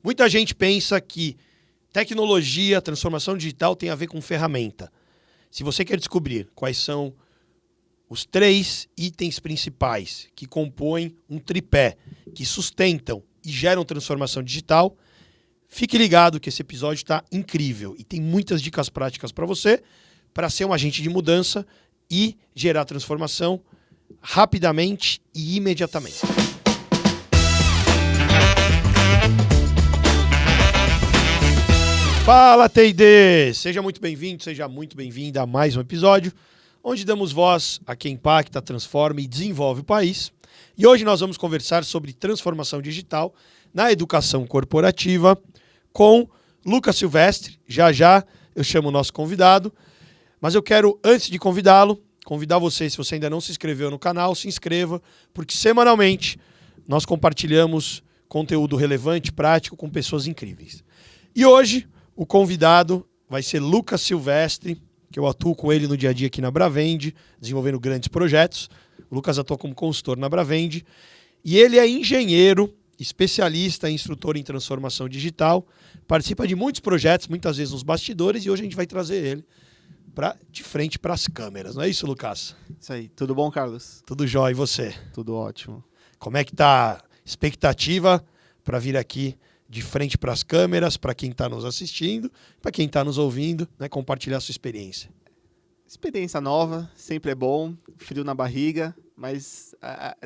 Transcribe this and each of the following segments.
Muita gente pensa que tecnologia, transformação digital tem a ver com ferramenta. Se você quer descobrir quais são os 3 itens principais que compõem um tripé, que sustentam e geram transformação digital, fique ligado que esse episódio está incrível e tem muitas dicas práticas para você, para ser um agente de mudança e gerar transformação rapidamente e imediatamente. Fala, T&D! Seja muito bem-vindo, seja muito bem-vinda a mais um episódio, onde damos voz a quem impacta, transforma e desenvolve o país. E hoje nós vamos conversar sobre transformação digital na educação corporativa com Lucas Silvestre. Já já eu chamo o nosso convidado, mas eu quero, antes de convidá-lo, convidar você, se você ainda não se inscreveu no canal, se inscreva, porque semanalmente nós compartilhamos conteúdo relevante, prático, com pessoas incríveis. E hoje o convidado vai ser Lucas Silvestre, que eu atuo com ele no dia a dia aqui na Bravende, desenvolvendo grandes projetos. O Lucas atua como consultor na Bravende. E ele é engenheiro, especialista e instrutor em transformação digital. Participa de muitos projetos, muitas vezes nos bastidores, e hoje a gente vai trazer ele de frente para as câmeras. Não é isso, Lucas? Isso aí. Tudo bom, Carlos? Tudo jóia. E você? Tudo ótimo. Como é que tá a expectativa para vir aqui de frente para as câmeras, para quem está nos assistindo, para quem está nos ouvindo, né, compartilhar a sua experiência? Experiência nova, sempre é bom, frio na barriga, mas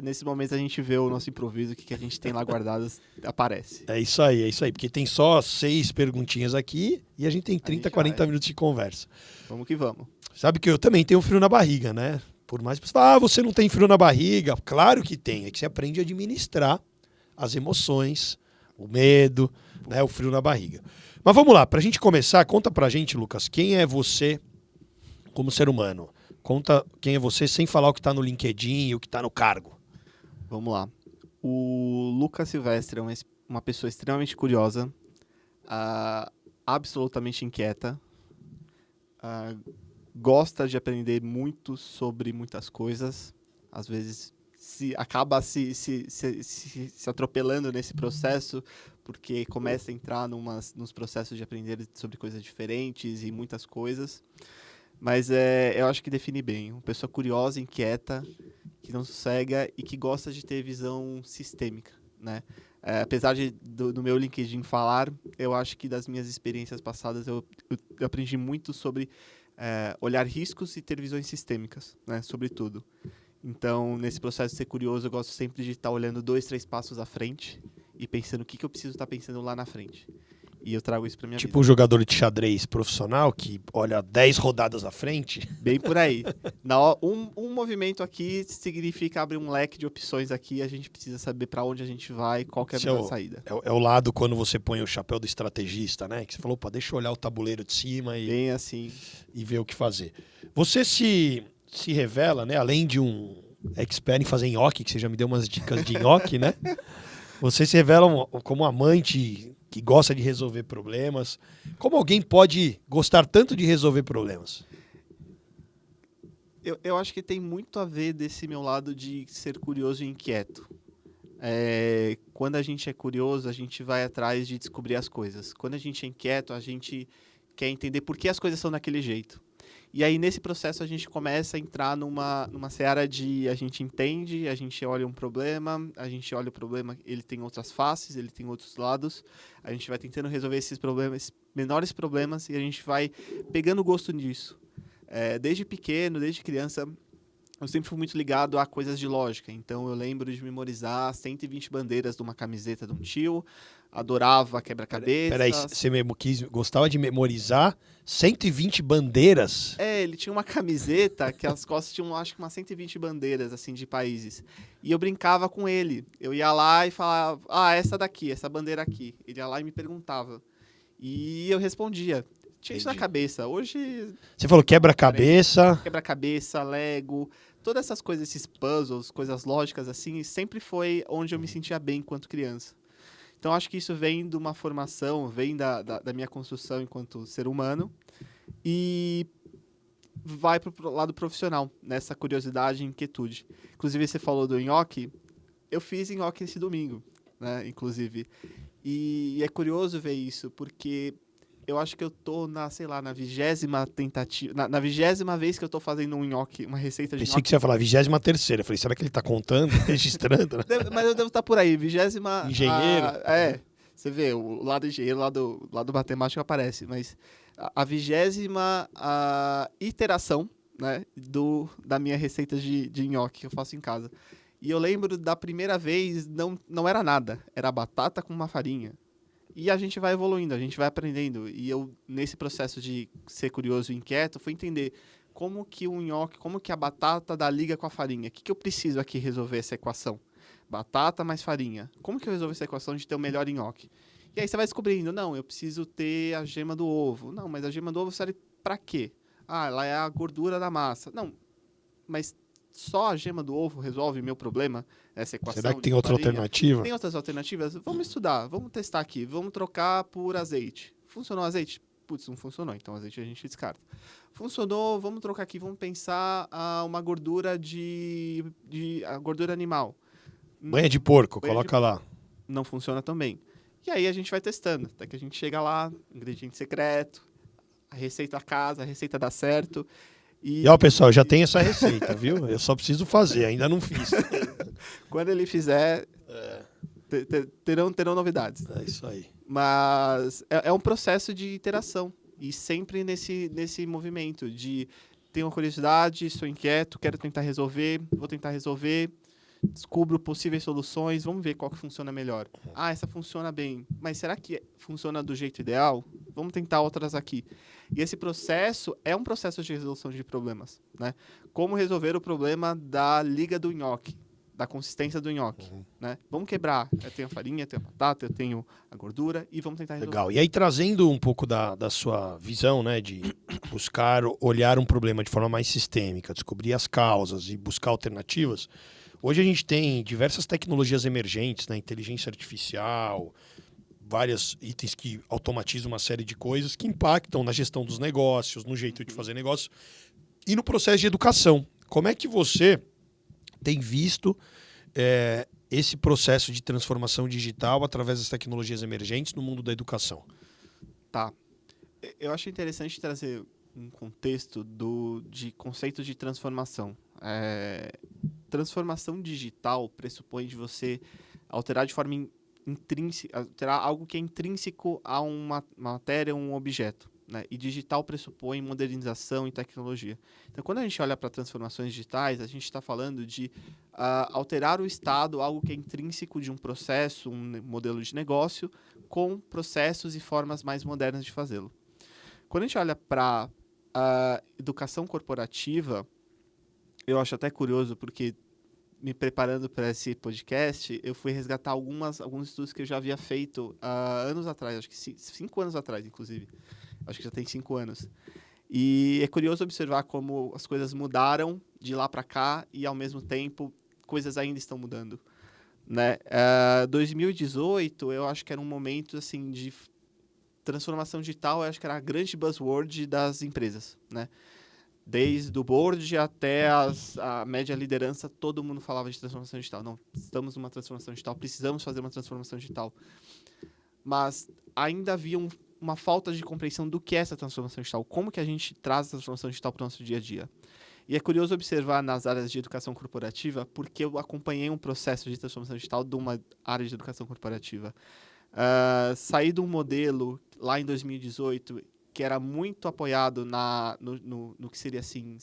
nesse momento a gente vê o nosso improviso, o que a gente tem lá guardado aparece. É isso aí, porque tem só 6 perguntinhas aqui e a gente tem 30, 40 minutos de conversa. Vamos que vamos. Sabe que eu também tenho frio na barriga, né? Por mais que você fale, você não tem frio na barriga. Claro que tem, é que você aprende a administrar as emoções, o medo, né, o frio na barriga. Mas vamos lá, para a gente começar, conta pra gente, Lucas, quem é você como ser humano? Conta quem é você sem falar o que está no LinkedIn e o que está no cargo. Vamos lá. O Lucas Silvestre é uma pessoa extremamente curiosa, absolutamente inquieta, gosta de aprender muito sobre muitas coisas, às vezes acaba se atropelando nesse processo, porque começa a entrar nos processos de aprender sobre coisas diferentes e muitas coisas. Mas eu acho que define bem. Uma pessoa curiosa, inquieta, que não sossega e que gosta de ter visão sistêmica, né? Apesar do meu LinkedIn falar, eu acho que das minhas experiências passadas eu aprendi muito sobre olhar riscos e ter visões sistêmicas, né? Sobretudo. Então, nesse processo de ser curioso, eu gosto sempre de estar olhando 2, 3 passos à frente e pensando o que eu preciso estar pensando lá na frente. E eu trago isso para minha vida. Tipo um jogador de xadrez profissional que olha 10 rodadas à frente? Bem por aí. Um movimento aqui significa abrir um leque de opções aqui, a gente precisa saber para onde a gente vai, qual que é a melhor saída. É o lado quando você põe o chapéu do estrategista, né? Que você falou, deixa eu olhar o tabuleiro de cima bem assim. E ver o que fazer. Você se revela, né? Além de um expert em fazer nhoque, que você já me deu umas dicas de nhoque, né? Você se revela como um amante que gosta de resolver problemas. Como alguém pode gostar tanto de resolver problemas? Eu acho que tem muito a ver desse meu lado de ser curioso e inquieto. Quando a gente é curioso, a gente vai atrás de descobrir as coisas. Quando a gente é inquieto, a gente quer entender por que as coisas são daquele jeito. E aí, nesse processo, a gente começa a entrar numa seara de a gente entende, a gente olha um problema, a gente olha o problema, ele tem outras faces, ele tem outros lados, a gente vai tentando resolver esses problemas, menores problemas, e a gente vai pegando gosto nisso. Desde pequeno, desde criança, eu sempre fui muito ligado a coisas de lógica. Então, eu lembro de memorizar 120 bandeiras de uma camiseta de um tio, adorava quebra-cabeças. Peraí, você gostava de memorizar 120 bandeiras? Ele tinha uma camiseta que as costas tinham, acho que umas 120 bandeiras, assim, de países. E eu brincava com ele. Eu ia lá e falava, essa daqui, essa bandeira aqui. Ele ia lá e me perguntava. E eu respondia. Tinha isso na cabeça. Hoje... Você falou quebra-cabeça. Quebra-cabeça, Lego, todas essas coisas, esses puzzles, coisas lógicas, assim, sempre foi onde eu me sentia bem enquanto criança. Então, acho que isso vem de uma formação, vem da minha construção enquanto ser humano e vai para o lado profissional, nessa curiosidade e inquietude. Inclusive, você falou do nhoque. Eu fiz nhoque esse domingo, né, inclusive. E é curioso ver isso, porque eu acho que eu tô na 20ª tentativa, na 20ª vez que eu tô fazendo um nhoque, uma receita de Pensei nhoque. que você ia falar 23ª. Falei, será que ele tá contando, registrando? Né? Mas eu devo estar por aí, 20ª... Engenheiro. Você vê, o lado engenheiro, o lado matemático aparece, mas a 20ª iteração, né, da minha receita de nhoque que eu faço em casa. E eu lembro da primeira vez, não era nada, era batata com uma farinha. E a gente vai evoluindo, a gente vai aprendendo. E eu, nesse processo de ser curioso e inquieto, fui entender como que o nhoque, como que a batata dá liga com a farinha. O que eu preciso aqui resolver essa equação? Batata mais farinha. Como que eu resolvo essa equação de ter o melhor nhoque? E aí você vai descobrindo, não, eu preciso ter a gema do ovo. Não, mas a gema do ovo serve para quê? Ah, ela é a gordura da massa. Não, mas só a gema do ovo resolve meu problema? Essa equação Será que tem de outra farinha? alternativa? Tem outras alternativas? Vamos estudar, vamos testar aqui. Vamos trocar por azeite. Funcionou azeite? Putz, não funcionou, então azeite a gente descarta. Funcionou, vamos trocar aqui, vamos pensar uma gordura a gordura animal. Banha de porco, Banha de coloca lá. Não funciona também. E aí a gente vai testando, até que a gente chega lá, ingrediente secreto, a receita a casa, a receita dá certo. E ó, pessoal, já tem essa receita, viu? Eu só preciso fazer, ainda não fiz. Quando ele fizer, terão novidades. É isso aí. Mas é um processo de iteração. E sempre nesse movimento de tenho uma curiosidade, sou inquieto, quero tentar resolver, vou tentar resolver, descubro possíveis soluções, vamos ver qual que funciona melhor. Ah, essa funciona bem, mas será que funciona do jeito ideal? Vamos tentar outras aqui. E esse processo é um processo de resolução de problemas, né? Como resolver o problema da liga do nhoque, da consistência do nhoque, né? Vamos quebrar. Eu tenho a farinha, eu tenho a batata, eu tenho a gordura e vamos tentar resolver. Legal. E aí, trazendo um pouco da sua visão, né, de buscar olhar um problema de forma mais sistêmica, descobrir as causas e buscar alternativas, hoje a gente tem diversas tecnologias emergentes, né, inteligência artificial, vários itens que automatizam uma série de coisas que impactam na gestão dos negócios, no jeito de fazer negócio e no processo de educação. Como é que você tem visto esse processo de transformação digital através das tecnologias emergentes no mundo da educação? Tá. Eu acho interessante trazer um contexto de conceito de transformação. Transformação digital pressupõe de você alterar de forma intrínseca, alterar algo que é intrínseco a uma matéria, um objeto. Né? E digital pressupõe modernização e tecnologia. Então, quando a gente olha para transformações digitais, a gente está falando de alterar o estado, algo que é intrínseco de um processo, um modelo de negócio, com processos e formas mais modernas de fazê-lo. Quando a gente olha para a educação corporativa, eu acho até curioso, porque me preparando para esse podcast, eu fui resgatar alguns estudos que eu já havia feito anos atrás, acho que 5 anos atrás, inclusive. Acho que já tem 5 anos. E é curioso observar como as coisas mudaram de lá para cá e, ao mesmo tempo, coisas ainda estão mudando. Né? 2018, eu acho que era um momento assim, de transformação digital, eu acho que era a grande buzzword das empresas. Né? Desde o board até a média liderança, todo mundo falava de transformação digital. Não, estamos numa transformação digital, precisamos fazer uma transformação digital. Mas ainda havia uma falta de compreensão do que é essa transformação digital, como que a gente traz a transformação digital para o nosso dia a dia. E é curioso observar nas áreas de educação corporativa, porque eu acompanhei um processo de transformação digital de uma área de educação corporativa. Saí de um modelo lá em 2018 que era muito apoiado no que seria assim,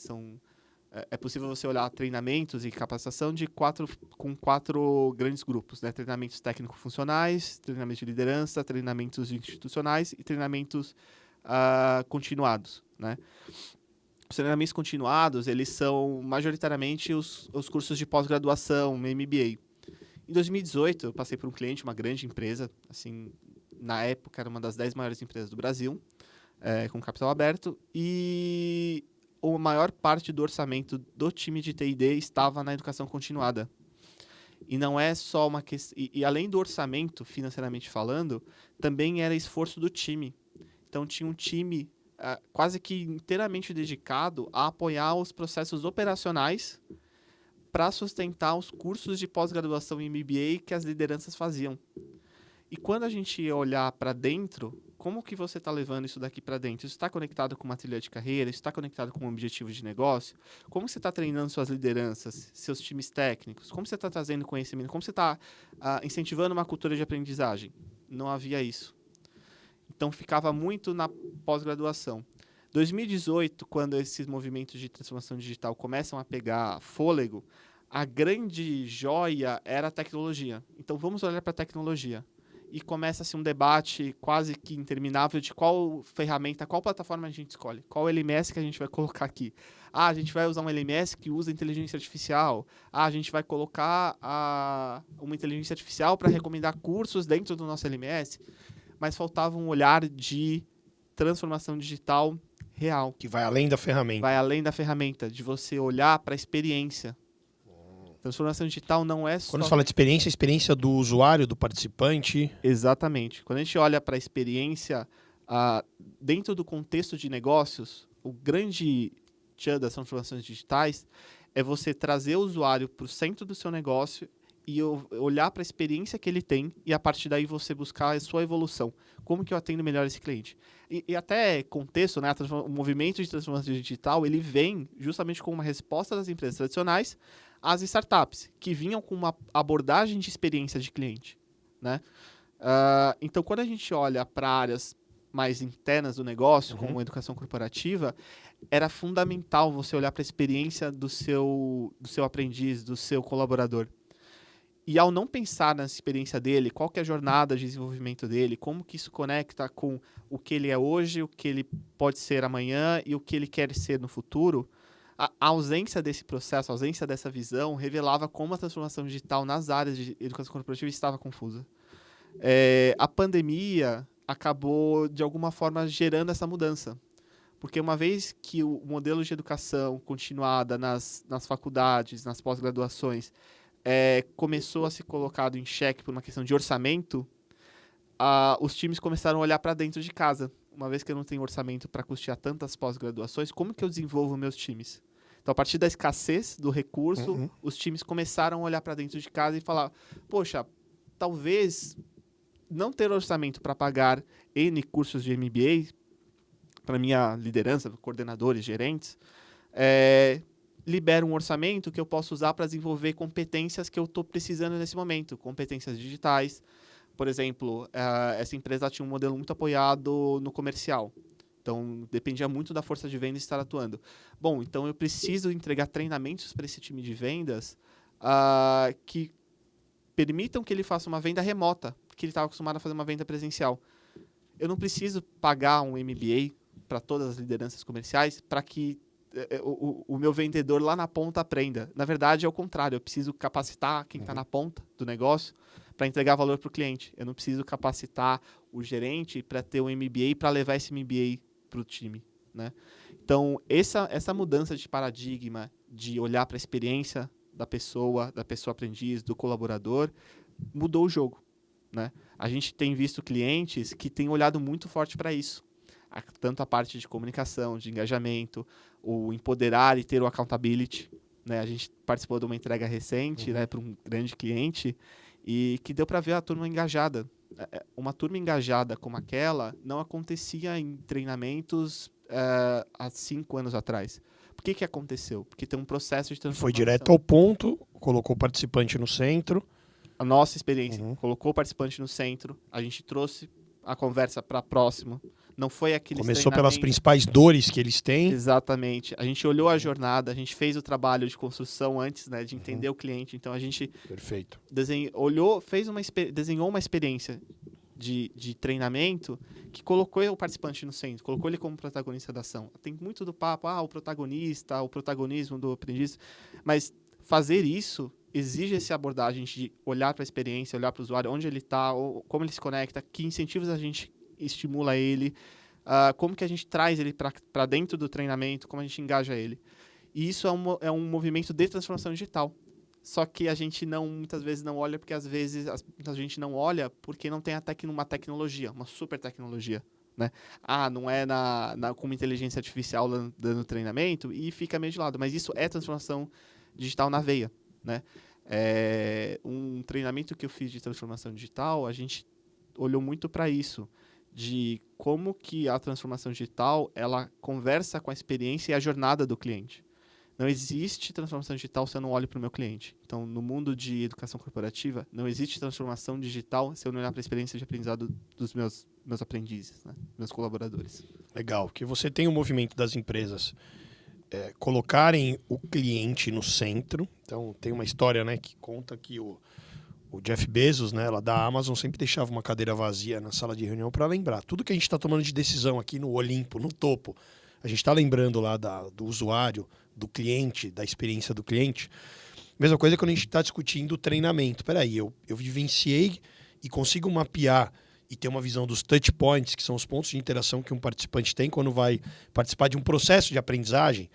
é possível você olhar treinamentos e capacitação com 4 grandes grupos, né? Treinamentos técnico-funcionais, treinamentos de liderança, treinamentos institucionais e treinamentos continuados, né? Os treinamentos continuados, eles são majoritariamente os cursos de pós-graduação, MBA. Em 2018, eu passei por um cliente, uma grande empresa, assim, na época era uma das 10 maiores empresas do Brasil, com capital aberto, e a maior parte do orçamento do time de T&D estava na educação continuada. E não é só uma questão... E além do orçamento, financeiramente falando, também era esforço do time. Então, tinha um time quase que inteiramente dedicado a apoiar os processos operacionais para sustentar os cursos de pós-graduação em MBA que as lideranças faziam. E quando a gente olhar para dentro, como que você está levando isso daqui para dentro? Isso está conectado com uma trilha de carreira? Isso está conectado com um objetivo de negócio? Como você está treinando suas lideranças, seus times técnicos? Como você está trazendo conhecimento? Como você está incentivando uma cultura de aprendizagem? Não havia isso. Então, ficava muito na pós-graduação. 2018, quando esses movimentos de transformação digital começam a pegar fôlego, a grande joia era a tecnologia. Então, vamos olhar para a tecnologia. E começa-se um debate quase que interminável de qual ferramenta, qual plataforma a gente escolhe, qual LMS que a gente vai colocar aqui. A gente vai usar um LMS que usa inteligência artificial. A gente vai colocar uma inteligência artificial para recomendar cursos dentro do nosso LMS. Mas faltava um olhar de transformação digital real. Que vai além da ferramenta. Vai além da ferramenta, de você olhar para a experiência. Transformação digital não é só... Quando você fala de experiência, a experiência do usuário, do participante. Exatamente. Quando a gente olha para a experiência dentro do contexto de negócios, o grande tchan das transformações digitais é você trazer o usuário para o centro do seu negócio e olhar para a experiência que ele tem e, a partir daí, você buscar a sua evolução. Como que eu atendo melhor esse cliente? E até contexto, né, o movimento de transformação digital, ele vem justamente com uma resposta das empresas tradicionais às startups, que vinham com uma abordagem de experiência de cliente, né? Então, quando a gente olha para áreas mais internas do negócio, como a educação corporativa, era fundamental você olhar para a experiência do seu aprendiz, do seu colaborador. E ao não pensar na experiência dele, qual que é a jornada de desenvolvimento dele, como que isso conecta com o que ele é hoje, o que ele pode ser amanhã e o que ele quer ser no futuro, a ausência desse processo, a ausência dessa visão, revelava como a transformação digital nas áreas de educação corporativa estava confusa. A pandemia acabou, de alguma forma, gerando essa mudança. Porque uma vez que o modelo de educação continuada nas faculdades, nas pós-graduações, começou a ser colocado em xeque por uma questão de orçamento, os times começaram a olhar para dentro de casa. Uma vez que eu não tenho orçamento para custear tantas pós-graduações, como que eu desenvolvo meus times? Então, a partir da escassez do recurso, os times começaram a olhar para dentro de casa e falar, poxa, talvez não ter orçamento para pagar N cursos de MBA, para minha liderança, coordenadores, gerentes, libera um orçamento que eu posso usar para desenvolver competências que eu estou precisando nesse momento, competências digitais. Por exemplo, essa empresa tinha um modelo muito apoiado no comercial. Então, dependia muito da força de venda estar atuando. Bom, então eu preciso entregar treinamentos para esse time de vendas que permitam que ele faça uma venda remota, porque ele estava acostumado a fazer uma venda presencial. Eu não preciso pagar um MBA para todas as lideranças comerciais para que o meu vendedor lá na ponta aprenda. Na verdade, é o contrário. Eu preciso capacitar quem está na ponta do negócio para entregar valor para o cliente. Eu não preciso capacitar o gerente para ter um MBA para levar esse MBA para o time, né? Então, essa mudança de paradigma de olhar para a experiência da pessoa aprendiz, do colaborador, mudou o jogo, né? A gente tem visto clientes que têm olhado muito forte para isso. Tanto a parte de comunicação, de engajamento, o empoderar e ter o accountability, né? A gente participou de uma entrega recente, né, para um grande cliente e que deu para ver a turma engajada. Uma turma engajada como aquela não acontecia em treinamentos há 5 anos atrás. Por que aconteceu? Porque tem um processo de transformação. Foi direto ao ponto, colocou o participante no centro. A nossa experiência, colocou o participante no centro, a gente trouxe a conversa para próximo. Não foi aquele Começou pelas principais dores que eles têm. Exatamente. A gente olhou a jornada, a gente fez o trabalho de construção antes, né, de entender o cliente. Então, a gente Perfeito. desenhou uma experiência de treinamento que colocou o participante no centro, colocou ele como protagonista da ação. Tem muito do papo, o protagonista, o protagonismo do aprendiz, mas fazer isso exige essa abordagem de olhar para a experiência, olhar para o usuário, onde ele está, como ele se conecta, que incentivos a gente estimula ele, como que a gente traz ele para dentro do treinamento, como a gente engaja ele. E isso é um movimento de transformação digital. Só que a gente muitas vezes não olha, porque às vezes a gente não olha porque não tem uma tecnologia, uma super tecnologia, né? Não é como inteligência artificial dando treinamento e fica meio de lado. Mas isso é transformação digital na veia, né? Um treinamento que eu fiz de transformação digital, a gente olhou muito para isso, de como que a transformação digital ela conversa com a experiência e a jornada do cliente. Não existe transformação digital se eu não olho para o meu cliente. Então, no mundo de educação corporativa, não existe transformação digital se eu não olhar para a experiência de aprendizado dos meus aprendizes, né? Meus colaboradores. Legal, que você tem o movimento das empresas colocarem o cliente no centro. Então, tem uma história, né, que conta que o Jeff Bezos, né, lá da Amazon, sempre deixava uma cadeira vazia na sala de reunião para lembrar. Tudo que a gente está tomando de decisão aqui no Olimpo, no topo, a gente está lembrando lá do usuário, do cliente, da experiência do cliente. Mesma coisa quando a gente está discutindo o treinamento. Peraí, eu vivenciei e consigo mapear e ter uma visão dos touch points, que são os pontos de interação que um participante tem quando vai participar de um processo de aprendizagem,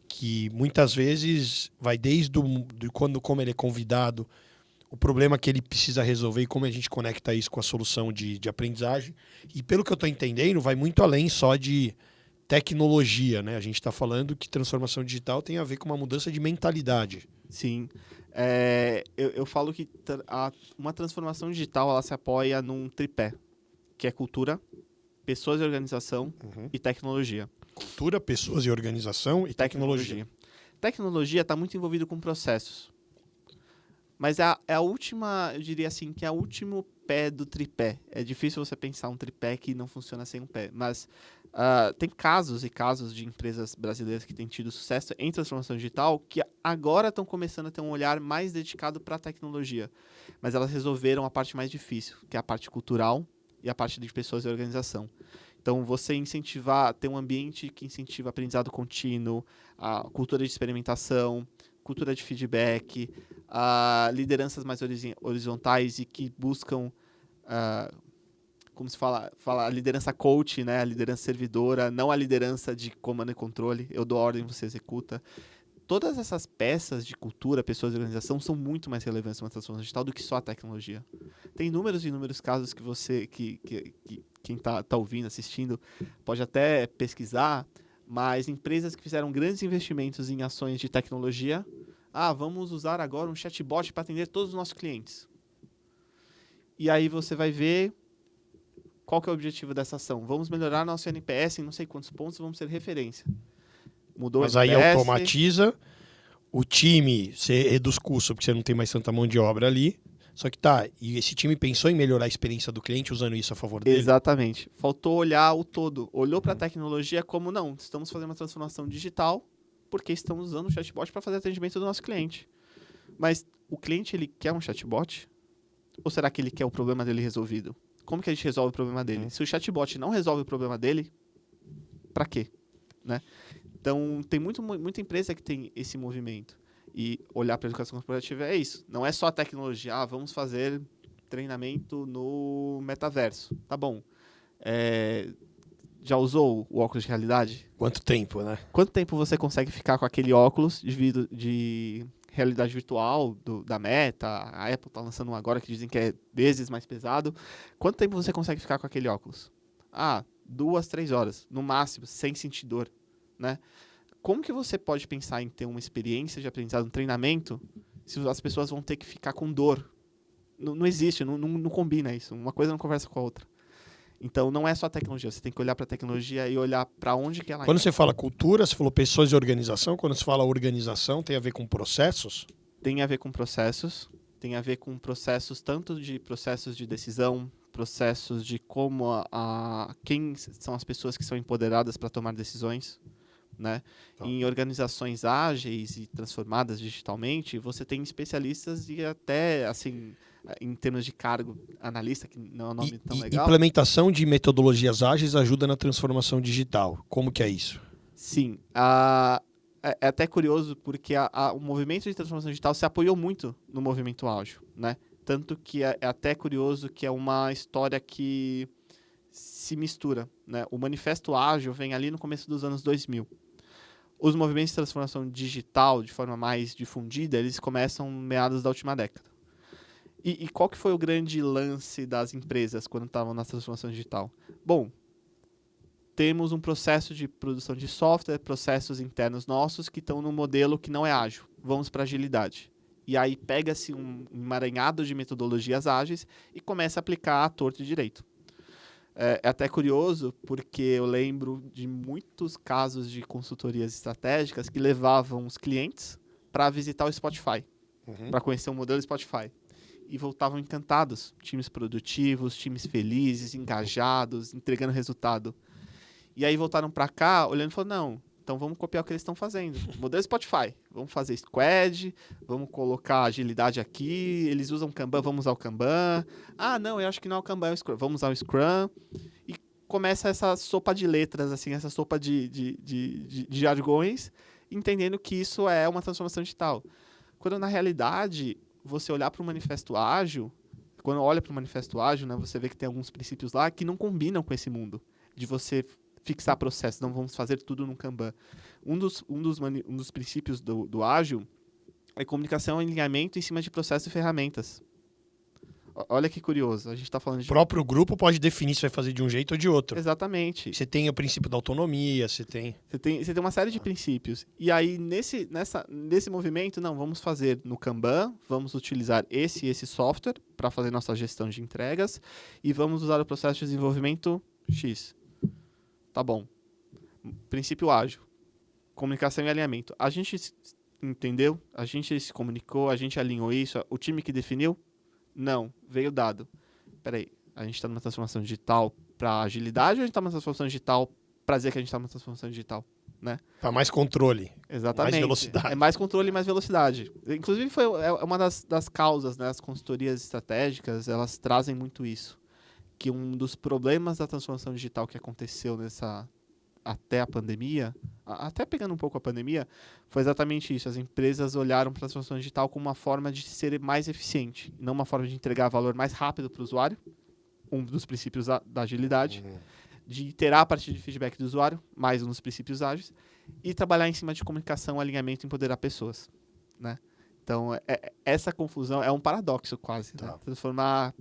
que muitas vezes vai desde como ele é convidado, o problema que ele precisa resolver e como a gente conecta isso com a solução de aprendizagem. E pelo que eu estou entendendo, vai muito além só de tecnologia, né? A gente está falando que transformação digital tem a ver com uma mudança de mentalidade. Sim. Eu falo que uma transformação digital ela se apoia num tripé, que é cultura, pessoas e organização e tecnologia. Cultura, pessoas e organização e tecnologia. Tecnologia está muito envolvido com processos. Mas é a última, eu diria assim, que é o último pé do tripé. É difícil você pensar um tripé que não funciona sem um pé. Mas tem casos e casos de empresas brasileiras que têm tido sucesso em transformação digital que agora estão começando a ter um olhar mais dedicado para a tecnologia. Mas elas resolveram a parte mais difícil, que é a parte cultural e a parte de pessoas e organização. Então, você incentivar, ter um ambiente que incentiva aprendizado contínuo, a cultura de experimentação, cultura de feedback, lideranças mais horizontais e que buscam, como se fala, a liderança coach, né? A liderança servidora, não a liderança de comando e controle. Eu dou ordem, você executa. Todas essas peças de cultura, pessoas e organização são muito mais relevantes numa transformação digital do que só a tecnologia. Tem inúmeros e inúmeros casos que você, quem está ouvindo, assistindo, pode até pesquisar, mas empresas que fizeram grandes investimentos em ações de tecnologia, vamos usar agora um chatbot para atender todos os nossos clientes. E aí você vai ver qual que é o objetivo dessa ação. Vamos melhorar nosso NPS em não sei quantos pontos, vamos ser referência. Mudou Mas o NPS. Aí automatiza, o time, você reduz custo, porque você não tem mais tanta mão de obra ali. Só que e esse time pensou em melhorar a experiência do cliente usando isso a favor dele? Exatamente. Faltou olhar o todo. Olhou para a tecnologia como, não, estamos fazendo uma transformação digital porque estamos usando o chatbot para fazer atendimento do nosso cliente. Mas o cliente, ele quer um chatbot? Ou será que ele quer o problema dele resolvido? Como que a gente resolve o problema dele? Se o chatbot não resolve o problema dele, para quê? Né? Então, tem muita empresa que tem esse movimento. E olhar para a educação corporativa é isso. Não é só a tecnologia. Vamos fazer treinamento no metaverso. Tá bom. Já usou o óculos de realidade? Quanto tempo, né? Quanto tempo você consegue ficar com aquele óculos de realidade virtual da Meta? A Apple está lançando um agora que dizem que é vezes mais pesado. Quanto tempo você consegue ficar com aquele óculos? 2, 3 horas, no máximo, sem sentir dor, né? Como que você pode pensar em ter uma experiência de aprendizado, um treinamento, se as pessoas vão ter que ficar com dor? Não existe, não combina isso. Uma coisa não conversa com a outra. Então, não é só a tecnologia. Você tem que olhar para a tecnologia e olhar para onde que ela... Quando você fala cultura, você falou pessoas e organização. Quando você fala organização, tem a ver com processos? Tem a ver com processos. Tem a ver com processos, tanto de processos de decisão, processos de como quem são as pessoas que são empoderadas para tomar decisões, né? Em organizações ágeis e transformadas digitalmente, você tem especialistas e até, assim, em termos de cargo, analista, que não é um nome tão legal. Implementação de metodologias ágeis ajuda na transformação digital. Como que é isso? Sim. É até curioso porque o movimento de transformação digital se apoiou muito no movimento ágil, né? Tanto que é até curioso que é uma história que se mistura, né? O manifesto ágil vem ali no começo dos anos 2000. Os movimentos de transformação digital, de forma mais difundida, eles começam meados da última década. E qual que foi o grande lance das empresas quando estavam na transformação digital? Bom, temos um processo de produção de software, processos internos nossos que estão num modelo que não é ágil. Vamos para agilidade. E aí pega-se um emaranhado de metodologias ágeis e começa a aplicar à torto e direito. É até curioso, porque eu lembro de muitos casos de consultorias estratégicas que levavam os clientes para visitar o Spotify, para conhecer o modelo Spotify. E voltavam encantados. Times produtivos, times felizes, engajados, entregando resultado. E aí voltaram para cá, olhando e falaram, não, então vamos copiar o que eles estão fazendo. Modelo Spotify. Vamos fazer squad, vamos colocar agilidade aqui, eles usam Kanban, vamos usar o Kanban. Ah, não, eu acho que não é o Kanban, é o Scrum. Vamos usar o Scrum. E começa essa sopa de letras, assim, essa sopa de jargões, entendendo que isso é uma transformação digital. Quando, na realidade, você olhar para o Manifesto Ágil, quando olha para o Manifesto Ágil, né, você vê que tem alguns princípios lá que não combinam com esse mundo, de você fixar processos, não vamos fazer tudo no Kanban. Um dos princípios do Ágil é comunicação e alinhamento em cima de processos e ferramentas. Olha que curioso, a gente está falando de... O próprio grupo pode definir se vai fazer de um jeito ou de outro. Exatamente. Você tem o princípio da autonomia, Você tem uma série de princípios. E aí, nesse movimento, não, vamos fazer no Kanban, vamos utilizar esse software para fazer nossa gestão de entregas e vamos usar o processo de desenvolvimento X. Tá bom. Princípio ágil. Comunicação e alinhamento. A gente entendeu? A gente se comunicou, a gente alinhou isso. O time que definiu? Não. Veio dado. Peraí, a gente está numa transformação digital para agilidade ou a gente está numa transformação digital para dizer que a gente está numa transformação digital? Né? Para mais controle. Exatamente. Mais velocidade. É mais controle e mais velocidade. Inclusive, é uma das causas, né? As consultorias estratégicas, elas trazem muito isso. Que um dos problemas da transformação digital que aconteceu até a pandemia, até pegando um pouco a pandemia, foi exatamente isso. As empresas olharam para a transformação digital como uma forma de ser mais eficiente, não uma forma de entregar valor mais rápido para o usuário, um dos princípios da agilidade, de iterar a partir de feedback do usuário, mais um dos princípios ágeis, e trabalhar em cima de comunicação, alinhamento e empoderar pessoas. Né? Então, essa confusão é um paradoxo quase. Tá. Né? Transformar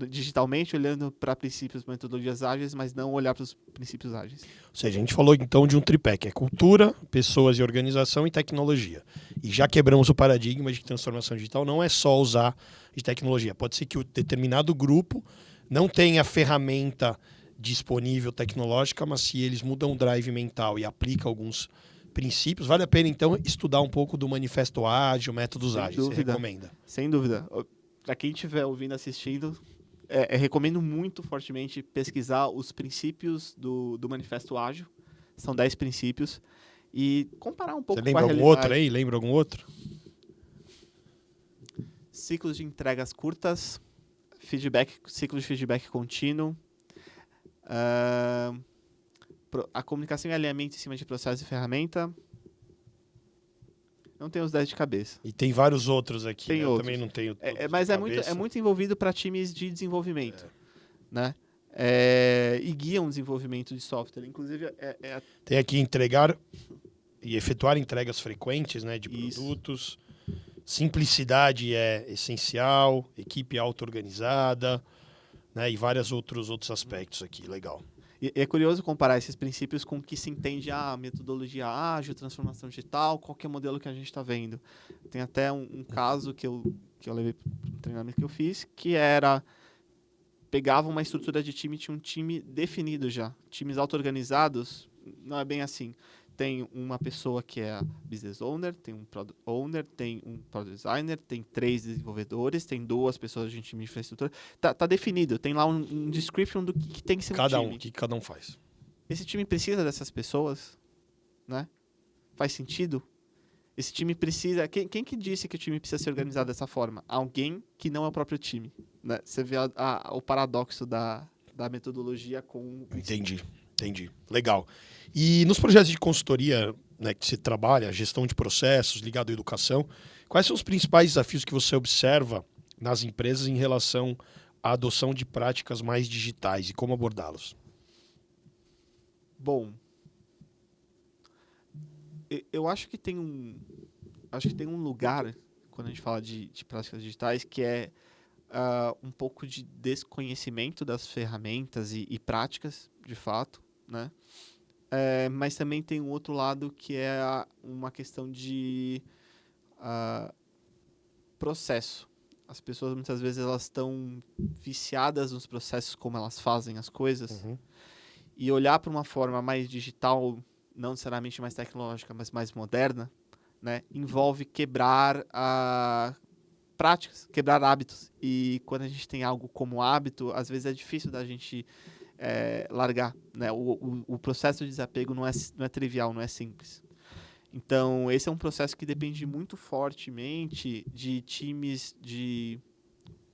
digitalmente, olhando para princípios, metodologias ágeis, mas não olhar para os princípios ágeis. Ou seja, a gente falou então de um tripé, que é cultura, pessoas e organização e tecnologia. E já quebramos o paradigma de que transformação digital não é só usar de tecnologia. Pode ser que o determinado grupo não tenha ferramenta disponível tecnológica, mas se eles mudam o drive mental e aplicam alguns princípios, vale a pena então estudar um pouco do Manifesto Ágil, métodos ágeis. Você recomenda? Sem dúvida. Para quem estiver ouvindo, assistindo, recomendo muito fortemente pesquisar os princípios do Manifesto Ágil. São 10 princípios. E comparar um pouco com a realidade. Você lembra algum outro aí? Lembra algum outro? Ciclos de entregas curtas, ciclo de feedback contínuo, a comunicação e alinhamento em cima de processo e ferramenta. Não tenho os 10 de cabeça. E tem vários outros aqui. Tem né? outros. Eu também não tenho. Mas é muito envolvido para times de desenvolvimento. Né? E guiam o desenvolvimento de software. Inclusive, tem aqui entregar e efetuar entregas frequentes, né, de produtos. Simplicidade é essencial. Equipe auto-organizada. Né, e vários outros aspectos aqui. Legal. E é curioso comparar esses princípios com o que se entende a metodologia ágil, transformação digital, qual que é o modelo que a gente está vendo. Tem até um caso que eu levei para um treinamento que eu fiz, que era, pegava uma estrutura de time, tinha um time definido já. Times auto-organizados, não é bem assim. Tem uma pessoa que é a business owner, tem um product owner, tem um product designer, tem 3 desenvolvedores, tem 2 pessoas de time de infraestrutura. Tá definido, tem lá um description do que tem que ser um time. O que cada um faz. Esse time precisa dessas pessoas, né? Faz sentido? Esse time precisa... Quem que disse que o time precisa ser organizado dessa forma? Alguém que não é o próprio time. Né? Você vê o paradoxo da metodologia com... Entendi. Legal. E nos projetos de consultoria, né, que você trabalha, gestão de processos, ligado à educação, quais são os principais desafios que você observa nas empresas em relação à adoção de práticas mais digitais e como abordá-los? Bom, eu acho que tem um lugar, quando a gente fala de práticas digitais, que é um pouco de desconhecimento das ferramentas e práticas, de fato, né? Mas também tem um outro lado que é uma questão de processo. As pessoas, muitas vezes, elas estão viciadas nos processos, como elas fazem as coisas. E olhar para uma forma mais digital, não necessariamente mais tecnológica, mas mais moderna, né, envolve quebrar práticas, quebrar hábitos. E quando a gente tem algo como hábito, às vezes é difícil da gente largar. Né? O processo de desapego não é trivial, não é simples. Então, esse é um processo que depende muito fortemente de times de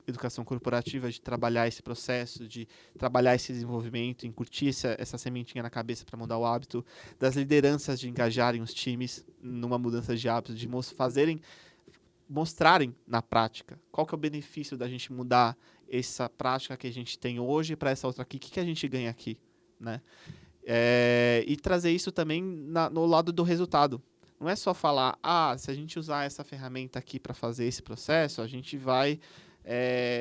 educação corporativa, de trabalhar esse processo, de trabalhar esse desenvolvimento, incutir essa sementinha na cabeça para mudar o hábito, das lideranças de engajarem os times numa mudança de hábito, de mostrarem na prática qual que é o benefício da gente mudar essa prática que a gente tem hoje para essa outra aqui, o que a gente ganha aqui, né? E trazer isso também no lado do resultado. Não é só falar, se a gente usar essa ferramenta aqui para fazer esse processo, a gente vai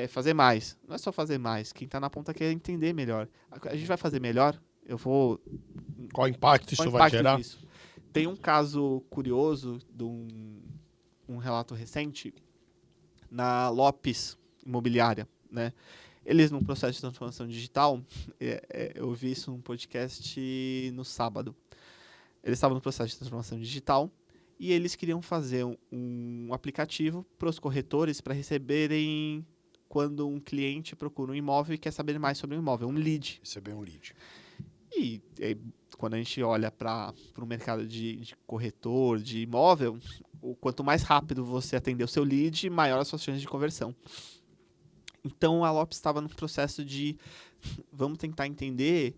fazer mais. Não é só fazer mais. Quem está na ponta quer entender melhor. A gente vai fazer melhor? Qual impacto isso vai gerar? Disso? Tem um caso curioso de um relato recente na Lopes Imobiliária, né? Eles, num processo de transformação digital, eu vi isso num podcast no sábado. Eles estavam no processo de transformação digital e eles queriam fazer um aplicativo para os corretores para receberem quando um cliente procura um imóvel e quer saber mais sobre o imóvel, um lead. Receber um lead. E quando a gente olha para o mercado de corretor, de imóvel, quanto mais rápido você atender o seu lead, maior as suas chances de conversão. Então, a Lopes estava no processo de vamos tentar entender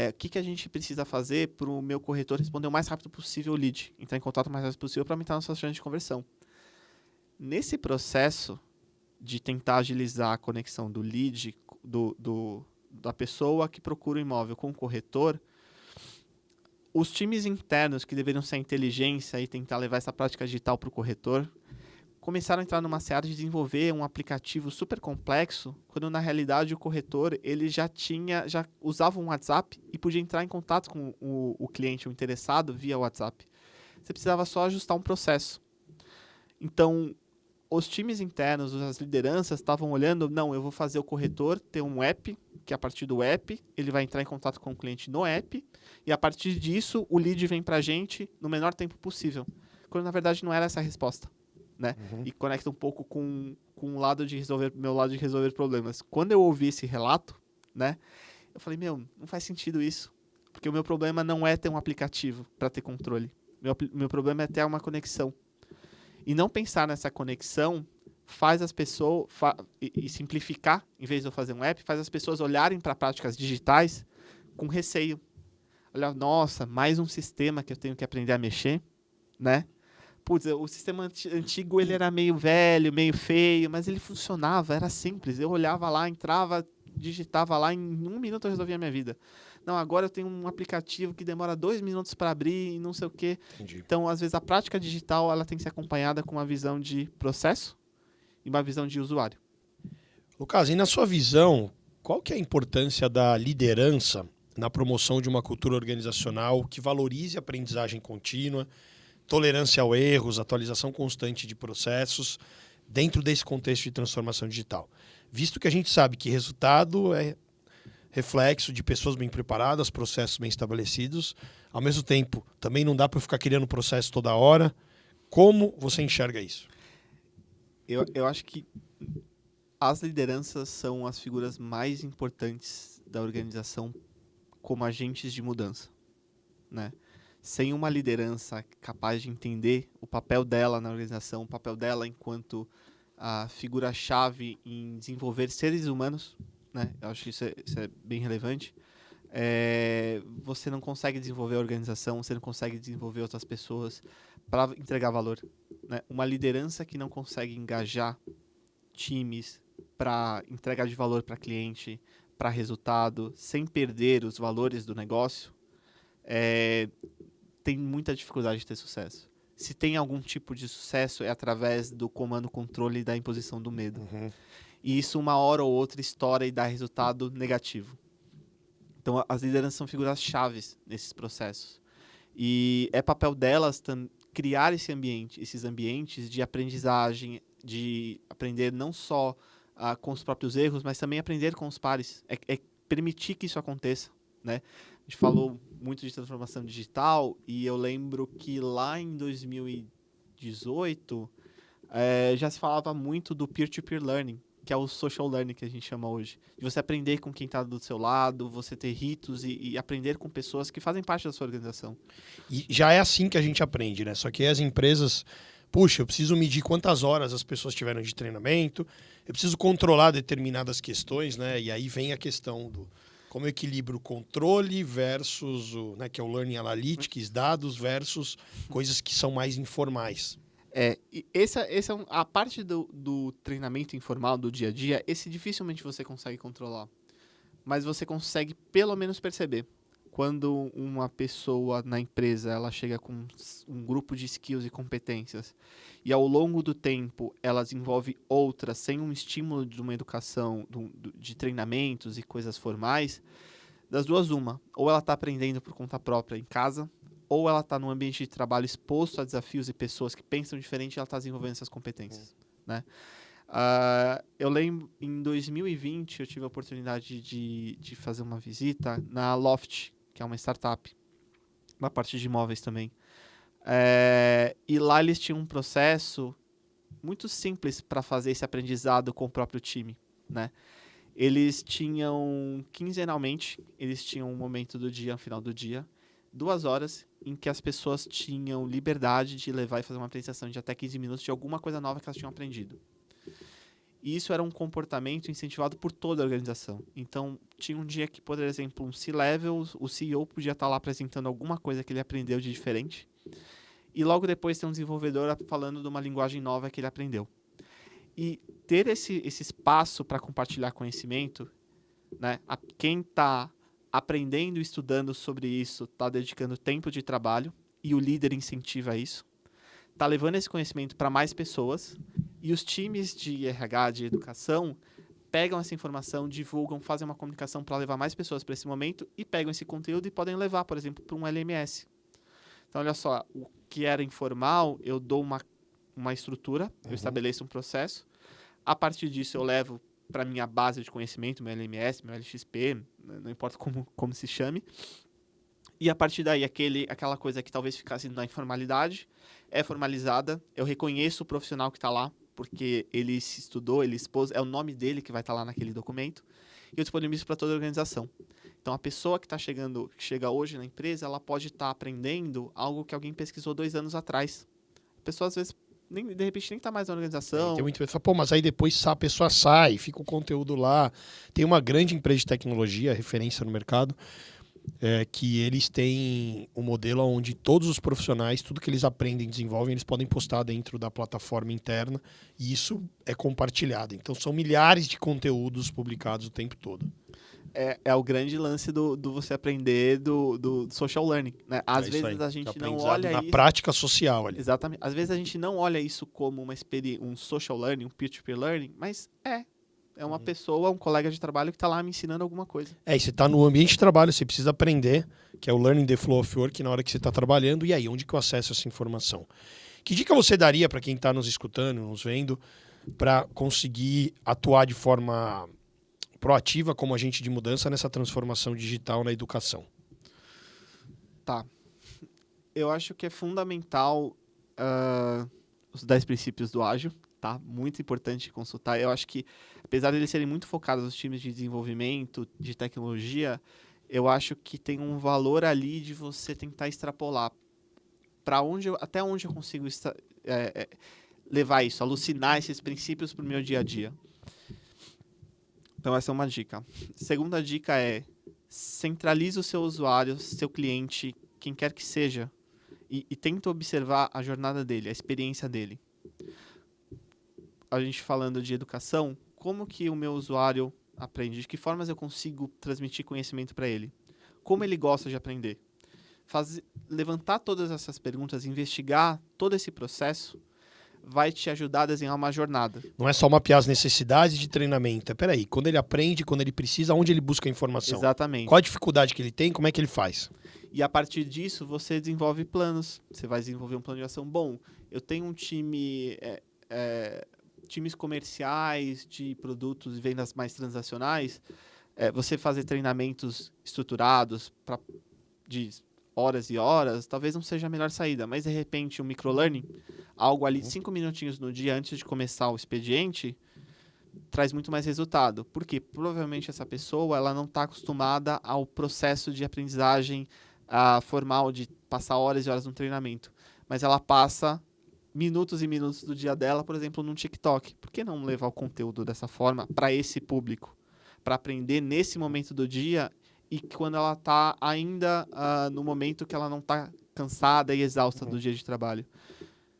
o que a gente precisa fazer para o meu corretor responder o mais rápido possível o lead, entrar em contato o mais rápido possível para aumentar nossas chances de conversão. Nesse processo de tentar agilizar a conexão do lead, da pessoa que procura o imóvel com o corretor, os times internos que deveriam ser a inteligência e tentar levar essa prática digital para o corretor, começaram a entrar numa seara de desenvolver um aplicativo super complexo, quando na realidade o corretor ele já usava um WhatsApp e podia entrar em contato com o cliente, o interessado, via WhatsApp. Você precisava só ajustar um processo. Então, os times internos, as lideranças estavam olhando, não, eu vou fazer o corretor ter um app, que a partir do app ele vai entrar em contato com o cliente no app, e a partir disso o lead vem para a gente no menor tempo possível. Quando na verdade não era essa a resposta. Né? E conecta um pouco com o lado de meu lado de resolver problemas. Quando eu ouvi esse relato, né, eu falei, não faz sentido isso. Porque o meu problema não é ter um aplicativo para ter controle. Meu problema é ter uma conexão. E não pensar nessa conexão faz as pessoas, e simplificar, em vez de eu fazer um app, faz as pessoas olharem para práticas digitais com receio. Olha, nossa, mais um sistema que eu tenho que aprender a mexer, né? Putz, o sistema antigo ele era meio velho, meio feio, mas ele funcionava, era simples. Eu olhava lá, entrava, digitava lá, em 1 minuto eu resolvia a minha vida. Não, agora eu tenho um aplicativo que demora 2 minutos para abrir e não sei o quê. Entendi. Então, às vezes, a prática digital ela tem que ser acompanhada com uma visão de processo e uma visão de usuário. Lucas, e na sua visão, qual que é a importância da liderança na promoção de uma cultura organizacional que valorize a aprendizagem contínua, tolerância ao erros, atualização constante de processos dentro desse contexto de transformação digital? Visto que a gente sabe que resultado é reflexo de pessoas bem preparadas, processos bem estabelecidos, ao mesmo tempo também não dá para ficar criando processo toda hora. Como você enxerga isso? Eu acho que as lideranças são as figuras mais importantes da organização como agentes de mudança, né? Sem uma liderança capaz de entender o papel dela na organização, o papel dela enquanto a figura-chave em desenvolver seres humanos, né? Eu acho que isso é bem relevante. Você não consegue desenvolver a organização, você não consegue desenvolver outras pessoas para entregar valor, né? Uma liderança que não consegue engajar times para entrega de valor para cliente, para resultado, sem perder os valores do negócio, tem muita dificuldade de ter sucesso. Se tem algum tipo de sucesso, é através do comando, controle e da imposição do medo. E isso, uma hora ou outra, estoura e dá resultado negativo. Então, as lideranças são figuras chaves nesses processos. E é papel delas criar esses ambientes de aprendizagem, de aprender não só com os próprios erros, mas também aprender com os pares. É permitir que isso aconteça, né? A gente falou muito de transformação digital e eu lembro que lá em 2018 já se falava muito do peer-to-peer learning, que é o social learning que a gente chama hoje. De você aprender com quem está do seu lado, você ter ritos e aprender com pessoas que fazem parte da sua organização. E já é assim que a gente aprende, né? Só que as empresas, puxa, eu preciso medir quantas horas as pessoas tiveram de treinamento, eu preciso controlar determinadas questões, né? E aí vem a questão do como eu equilibro o controle versus né, que é o learning analytics, dados versus coisas que são mais informais. Essa é a parte do treinamento informal do dia a dia, esse dificilmente você consegue controlar. Mas você consegue pelo menos perceber. Quando uma pessoa na empresa ela chega com um grupo de skills e competências e ao longo do tempo ela desenvolve outras sem um estímulo de uma educação, de treinamentos e coisas formais, das duas uma. Ou ela está aprendendo por conta própria em casa, ou ela está num ambiente de trabalho exposto a desafios e pessoas que pensam diferente e ela está desenvolvendo essas competências. Né? Eu lembro, em 2020, eu tive a oportunidade de fazer uma visita na Loft, que é uma startup, na parte de imóveis também. E lá eles tinham um processo muito simples para fazer esse aprendizado com o próprio time. Né? Eles tinham, quinzenalmente, eles tinham um momento do dia, no final do dia, 2 horas em que as pessoas tinham liberdade de levar e fazer uma apresentação de até 15 minutos de alguma coisa nova que elas tinham aprendido. E isso era um comportamento incentivado por toda a organização. Então, tinha um dia que, por exemplo, um C-Level, o CEO podia estar lá apresentando alguma coisa que ele aprendeu de diferente. E logo depois tem um desenvolvedor falando de uma linguagem nova que ele aprendeu. E ter esse espaço para compartilhar conhecimento, né? Quem está aprendendo e estudando sobre isso está dedicando tempo de trabalho e o líder incentiva isso. Está levando esse conhecimento para mais pessoas e os times de RH, de educação, pegam essa informação, divulgam, fazem uma comunicação para levar mais pessoas para esse momento e pegam esse conteúdo e podem levar, por exemplo, para um LMS. Então, olha só, o que era informal, eu dou uma estrutura, eu estabeleço um processo, a partir disso eu levo para minha base de conhecimento, meu LMS, meu LXP, não importa como se chame. E a partir daí, aquela coisa que talvez ficasse na informalidade, é formalizada. Eu reconheço o profissional que está lá, porque ele se estudou, ele expôs, é o nome dele que vai estar lá naquele documento. E eu disponibilizo para toda a organização. Então, a pessoa que chega hoje na empresa, ela pode estar aprendendo algo que alguém pesquisou 2 anos atrás. A pessoa, às vezes, de repente nem está mais na organização. Tem muito que fala, pô, mas aí depois a pessoa sai, fica o conteúdo lá. Tem uma grande empresa de tecnologia, referência no mercado, que eles têm um modelo onde todos os profissionais, tudo que eles aprendem e desenvolvem, eles podem postar dentro da plataforma interna e isso é compartilhado. Então são milhares de conteúdos publicados o tempo todo. É o grande lance do você aprender do social learning. Né? Às vezes a gente não olha na isso... prática social ali. Exatamente. Às vezes a gente não olha isso como um social learning, um peer-to-peer learning, mas é uma pessoa, um colega de trabalho que está lá me ensinando alguma coisa. E você está no ambiente de trabalho, você precisa aprender, que é o Learning the Flow of Work, na hora que você está trabalhando, e aí, onde que eu acesso essa informação? Que dica você daria para quem está nos escutando, nos vendo, para conseguir atuar de forma proativa como agente de mudança nessa transformação digital na educação? Tá. Eu acho que é fundamental os 10 princípios do ágil. Tá? Muito importante consultar. Eu acho que, apesar de eles serem muito focados nos times de desenvolvimento, de tecnologia, eu acho que tem um valor ali de você tentar extrapolar até onde eu consigo levar isso, alucinar esses princípios para o meu dia a dia. Então, essa é uma dica. Segunda dica é centralize o seu usuário, seu cliente, quem quer que seja, e tenta observar a jornada dele, a experiência dele. A gente falando de educação, como que o meu usuário aprende? De que formas eu consigo transmitir conhecimento para ele? Como ele gosta de aprender? Levantar todas essas perguntas, investigar todo esse processo, vai te ajudar a desenhar uma jornada. Não é só mapear as necessidades de treinamento. Peraí, quando ele aprende, quando ele precisa, onde ele busca a informação? Exatamente. Qual a dificuldade que ele tem, como é que ele faz? E a partir disso, você desenvolve planos. Você vai desenvolver um plano de ação. Bom, eu tenho um time... times comerciais de produtos e vendas mais transacionais, você fazer treinamentos estruturados de horas e horas, talvez não seja a melhor saída, mas de repente um microlearning, algo ali 5 minutinhos no dia antes de começar o expediente, traz muito mais resultado. Porque provavelmente essa pessoa ela não está acostumada ao processo de aprendizagem formal, de passar horas e horas no treinamento. Mas ela passa minutos e minutos do dia dela, por exemplo, num TikTok. Por que não levar o conteúdo dessa forma para esse público? Para aprender nesse momento do dia e quando ela está ainda no momento que ela não está cansada e exausta do dia de trabalho.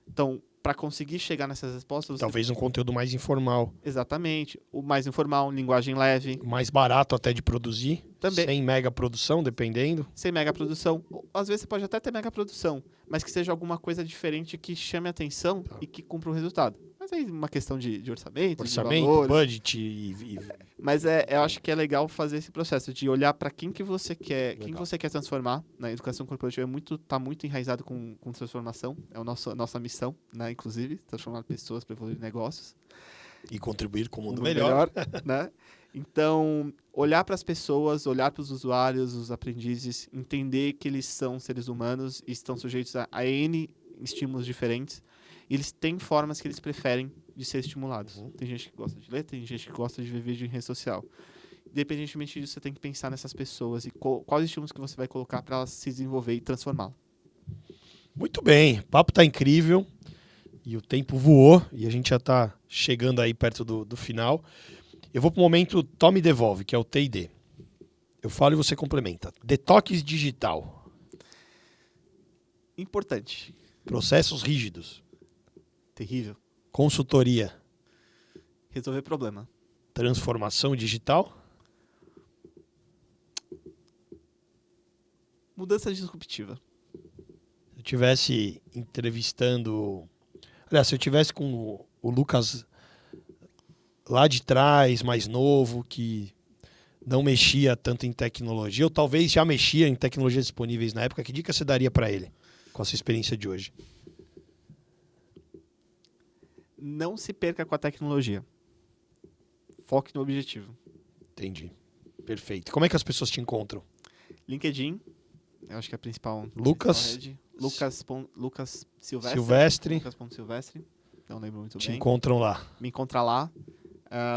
Então, para conseguir chegar nessas respostas... Talvez um conteúdo mais informal. Exatamente. O mais informal, linguagem leve. Mais barato até de produzir. Também. Sem mega produção, dependendo. Sem mega produção. Às vezes você pode até ter mega produção, mas que seja alguma coisa diferente que chame a atenção e que cumpra o resultado. Mas aí uma questão de orçamento, de valores. Budget Mas eu acho que é legal fazer esse processo de olhar para quem que você quer, quem você quer transformar. Na educação corporativa tá muito enraizado com transformação. É a nossa missão, né? Inclusive, transformar pessoas para evoluir negócios. E contribuir com o mundo melhor. Né? Então, olhar para as pessoas, olhar para os usuários, os aprendizes, entender que eles são seres humanos e estão sujeitos a N estímulos diferentes. E eles têm formas que eles preferem de ser estimulados. Tem gente que gosta de ler, tem gente que gosta de ver vídeo em rede social. Independentemente disso, você tem que pensar nessas pessoas e quais estímulos que você vai colocar para elas se desenvolver e transformá-la. Muito bem, o papo tá incrível e o tempo voou e a gente já tá chegando aí perto do final. Eu vou pro momento Tome e Devolve, que é o T&D. Eu falo e você complementa. Detox digital. Importante. Processos rígidos. Terrível. Consultoria. Resolver problema. Transformação digital. Mudança disruptiva. Se eu estivesse entrevistando... Aliás, se eu estivesse com o Lucas lá de trás, mais novo, que não mexia tanto em tecnologia, ou talvez já mexia em tecnologias disponíveis na época, que dica você daria para ele com a sua experiência de hoje? Não se perca com a tecnologia. Foque no objetivo. Entendi. Perfeito. Como é que as pessoas te encontram? LinkedIn, eu acho que é a principal Lucas Silvestre. Silvestre. Lucas.silvestre. Não lembro muito Te bem. encontram lá. Me encontra lá.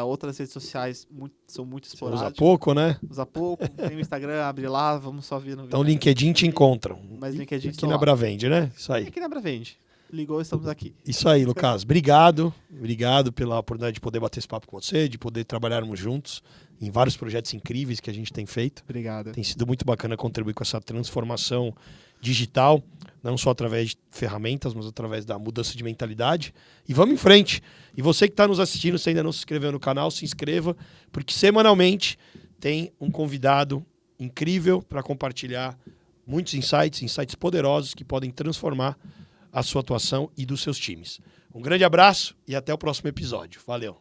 Outras redes sociais são muito Você esporádicas. usa pouco, né? Usa pouco. Tem o Instagram, abre lá, vamos só ver no Então, LinkedIn te encontram. Mas LinkedIn aqui estou na lá. Bravende, né? Isso aí. Aqui na Bravende. Ligou, estamos aqui. Isso aí, Lucas. Obrigado. Obrigado pela oportunidade de poder bater esse papo com você, de poder trabalharmos juntos em vários projetos incríveis que a gente tem feito. Obrigado. Tem sido muito bacana contribuir com essa transformação digital, não só através de ferramentas, mas através da mudança de mentalidade. E vamos em frente. E você que está nos assistindo, se ainda não se inscreveu no canal, se inscreva, porque semanalmente tem um convidado incrível para compartilhar muitos insights poderosos que podem transformar a sua atuação e dos seus times. Um grande abraço e até o próximo episódio. Valeu!